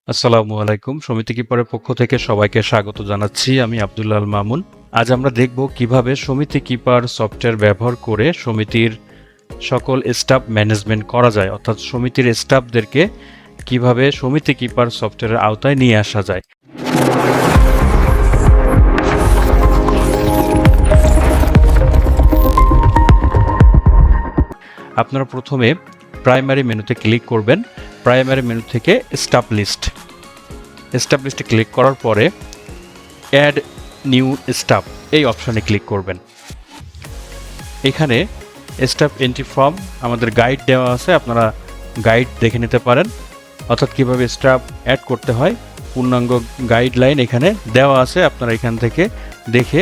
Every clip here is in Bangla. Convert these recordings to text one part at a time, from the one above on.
আসসালামু আলাইকুম। সমিতি কিপারের পক্ষ থেকে সবাইকে স্বাগত জানাচ্ছি। আমি আব্দুল্লাহ আল মামুন। আজ আমরা দেখব কিভাবে সমিতি কিপার সফটওয়্যার ব্যবহার করে সমিতির সকল স্টাফ ম্যানেজমেন্ট করা যায়, অর্থাৎ সমিতির স্টাফদেরকে কিভাবে সমিতি কিপার সফটওয়্যারের আওতায় নিয়ে আসা যায়। আপনারা প্রথমে প্রাইমারি মেনুতে ক্লিক করবেন। প্রাইমারি মেনু থেকে স্টাফ লিস্টে ক্লিক করার পরে অ্যাড নিউ স্টাফ এই অপশানে ক্লিক করবেন। এখানে স্টাফ এন্ট্রি ফর্ম আমাদের গাইড দেওয়া আছে, আপনারা গাইড দেখে নিতে পারেন, অর্থাৎ কীভাবে স্টাফ অ্যাড করতে হয় পূর্ণাঙ্গ গাইডলাইন এখানে দেওয়া আছে। আপনারা এখান থেকে দেখে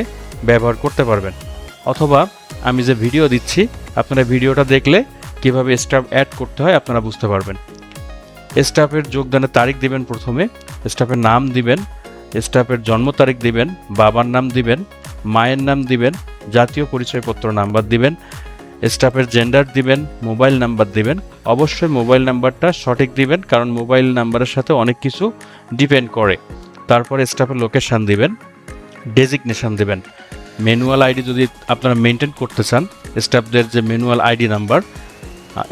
ব্যবহার করতে পারবেন, অথবা আমি যে ভিডিও দিচ্ছি আপনারা ভিডিওটা দেখলে কিভাবে স্টাফ অ্যাড করতে হয় আপনারা বুঝতে পারবেন। স্টাফের যোগদানের তারিখ দিবেন, প্রথমে স্টাফের নাম দিবেন, স্টাফের জন্ম তারিখ দিবেন, বাবার নাম দিবেন, মায়ের নাম দিবেন, জাতীয় পরিচয়পত্র নাম্বার দিবেন, স্টাফের জেন্ডার দিবেন, মোবাইল নাম্বার দিবেন। অবশ্যই মোবাইল নাম্বারটা সঠিক দিবেন, কারণ মোবাইল নাম্বারের সাথে অনেক কিছু ডিপেন্ড করে। তারপরে স্টাফের লোকেশান দিবেন, ডেজিগনেশন দিবেন। ম্যানুয়াল আইডি যদি আপনারা মেনটেন করতে চান, স্টাফদের যে ম্যানুয়াল আইডি নাম্বার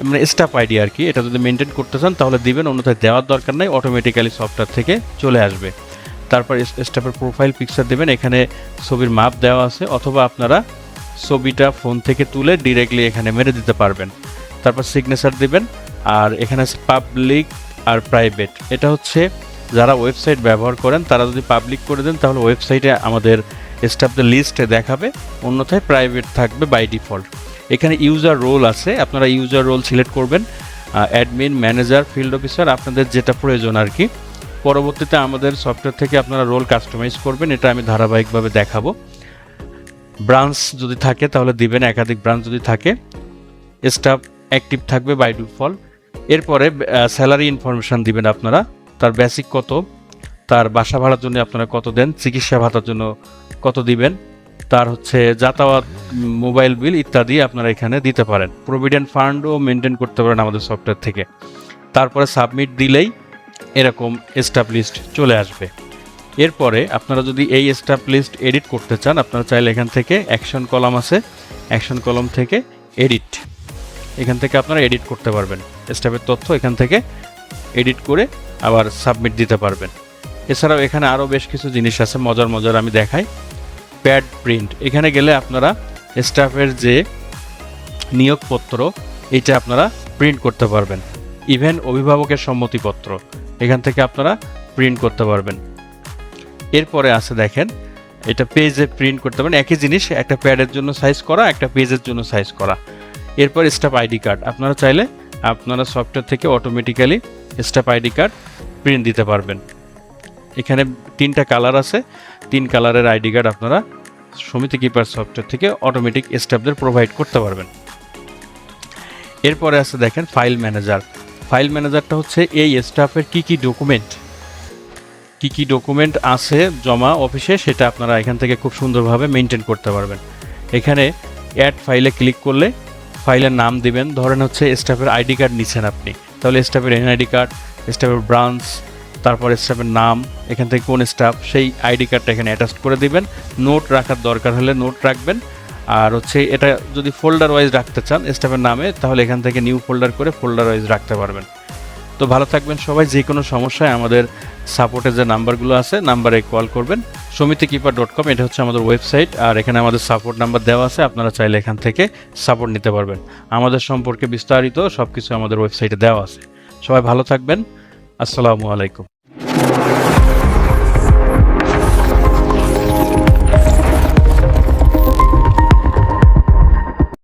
মানে স্টাফ আইডি আর কি, এটা যদি মেনটেন করতে চান তাহলে দিবেন, অন্যথায় দেওয়ার দরকার নাই, অটোমেটিক্যালি সফটওয়্যার থেকে চলে আসবে। তারপর স্টাফের প্রোফাইল পিকচার দেবেন, এখানে ছবির মাপ দেওয়া আছে, অথবা আপনারা ছবিটা ফোন থেকে তুলে ডিরেক্টলি এখানে মেরে দিতে পারবেন। তারপর সিগনেচার দিবেন, আর এখানে আছে পাবলিক আর প্রাইভেট। এটা হচ্ছে যারা ওয়েবসাইট ব্যবহার করেন তারা যদি পাবলিক করে দেন তাহলে ওয়েবসাইটে আমাদের স্টাফদের লিস্টে দেখাবে, অন্যথায় প্রাইভেট থাকবে বাই ডিফল্ট। এখানে ইউজার রোল আছে, আপনারা ইউজার রোল সিলেক্ট করবেন, অ্যাডমিন, ম্যানেজার, ফিল্ড অফিসার, আপনাদের যেটা প্রয়োজন আর কি। পরবর্তীতে আমাদের সফটওয়্যার থেকে আপনারা রোল কাস্টমাইজ করবেন, এটা আমি ধারাবাহিকভাবে দেখাবো। ব্রাঞ্চ যদি থাকে তাহলে দিবেন, একাধিক ব্রাঞ্চ যদি থাকে। স্টাফ অ্যাক্টিভ থাকবে বাই ডিফল্ট। এরপরে স্যালারি ইনফরমেশান দিবেন আপনারা, তার বেসিক কত, তার বাসা ভাড়ার জন্য আপনারা কত দেন, চিকিৎসা ভাতার জন্য কত দিবেন, তার হচ্ছে যাতায়াত, মোবাইল বিল ইত্যাদি আপনারা এখানে দিতে পারেন। প্রভিডেন্ট ফান্ডও মেনটেন করতে পারেন আমাদের সফটওয়্যার থেকে। তারপরে সাবমিট দিলেই এরকম স্টাফ লিস্ট চলে আসবে। এরপরে আপনারা যদি এই স্টাফ লিস্ট এডিট করতে চান, আপনারা চাইলে এখান থেকে অ্যাকশন কলাম আছে, অ্যাকশন কলাম থেকে এডিট, এখান থেকে আপনারা এডিট করতে পারবেন। স্টাফের তথ্য এখান থেকে এডিট করে আবার সাবমিট দিতে পারবেন। এছাড়াও এখানে আরও বেশ কিছু জিনিস আছে মজার, আমি দেখাই। প্যাড প্রিন্ট, এখানে গেলে আপনারা স্টাফের যে নিয়োগপত্র এটা আপনারা প্রিন্ট করতে পারবেন। ইভেন অভিভাবকের সম্মতিপত্র এখান থেকে আপনারা প্রিন্ট করতে পারবেন। এরপরে আছে দেখেন, এটা পেজে প্রিন্ট করতে পারেন, একই জিনিস, একটা প্যাডের জন্য সাইজ করা, একটা পেজের জন্য সাইজ করা। এরপর স্টাফ আইডি কার্ড, আপনারা চাইলে আপনারা সফটওয়্যার থেকে automatically staff ID card print দিতে পারবেন। এখানে 3টা কালার আছে, 3 কালারের আইডি কার্ড আপনারা সমিতি কিপার সফটওয়্যার থেকে অটোমেটিক স্টাফদের প্রোভাইড করতে পারবেন। এরপরে আছে দেখেন ফাইল ম্যানেজার। ফাইল ম্যানেজারটা হচ্ছে এই স্টাফের কি কি ডকুমেন্ট আছে জমা অফিসে, সেটা আপনারা এখান থেকে খুব সুন্দরভাবে মেনটেন করতে পারবেন। এখানে অ্যাড ফাইলে ক্লিক করলে ফাইলের নাম দিবেন, ধরেন হচ্ছে স্টাফের আইডি কার্ড নিচ্ছেন আপনি, তাহলে স্টাফের এনআইডি কার্ড, স্টাফের ব্রাঞ্চ, তারপর স্টাফের নাম, এখান থেকে কোন স্টাফ সেই আইডি কার্ডটা এখানে অ্যাটাচ করে দিবেন। নোট রাখার দরকার হলে নোট রাখবেন, আর হচ্ছে এটা যদি ফোল্ডার ওয়াইজ রাখতে চান স্টাফের নামে তাহলে এখান থেকে নিউ ফোল্ডার করে ফোল্ডার ওয়াইজ রাখতে পারবেন। তো ভালো থাকবেন সবাই, যে কোনো সমস্যায় আমাদের সাপোর্টের যে নাম্বারগুলো আছে নাম্বারে কল করবেন। somitikipa.com এটা হচ্ছে আমাদের ওয়েবসাইট, আর এখানে আমাদের সাপোর্ট নাম্বার দেওয়া আছে, আপনারা চাইলে এখান থেকে সাপোর্ট নিতে পারবেন। আমাদের সম্পর্কে বিস্তারিত সব কিছু আমাদের ওয়েবসাইটে দেওয়া আছে। সবাই ভালো থাকবেন, আসসালামু আলাইকুম।